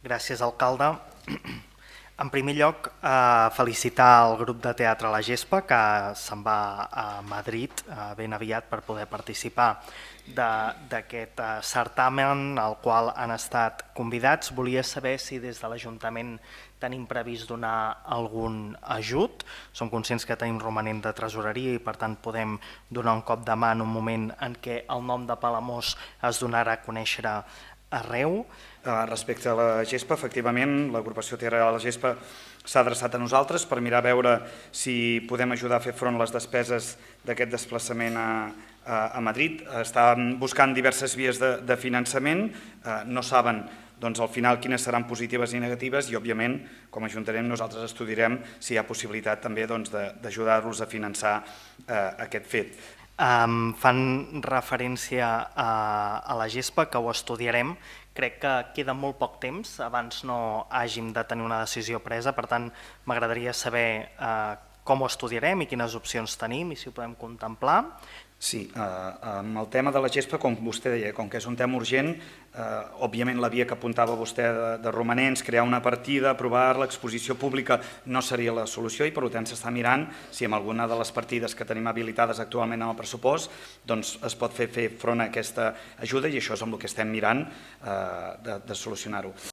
Gràcies, alcalde. En primer lloc, felicitar el grup de teatre La Gespa, que se'n va a Madrid ben aviat per poder participar d'aquest certamen al qual han estat convidats. Volia saber si des de l'Ajuntament tenim previst donar algun ajut. Som conscients que tenim romanent de tresoreria i per tant podem donar un cop de mà en un moment en què el nom de Palamós es donarà a conèixer arreu. Respecte a la Gespa, efectivament, l'agrupació teatral La Gespa s'ha adreçat a nosaltres per mirar a veure si podem ajudar a fer front a les despeses d'aquest desplaçament a Madrid. Estan buscant diverses vies de finançament, no saben al final quines seran positives i negatives i, òbviament, com a Ajuntament nosaltres estudiarem si hi ha possibilitat també d'ajudar-los a finançar aquest fet. Fan referència a la Gespa, que ho estudiarem. Crec que queda molt poc temps abans no hàgim de tenir una decisió presa, per tant m'agradaria saber com ho estudiarem i quines opcions tenim i si ho podem contemplar. Sí, amb el tema de la Gespa, com vostè deia, com que és un tema urgent, òbviament la via que apuntava vostè de romanents, crear una partida, aprovar l'exposició pública no seria la solució i per tant s'està mirant si amb alguna de les partides que tenim habilitades actualment en el pressupost es pot fer front a aquesta ajuda i això és amb el que estem mirant de solucionar-ho.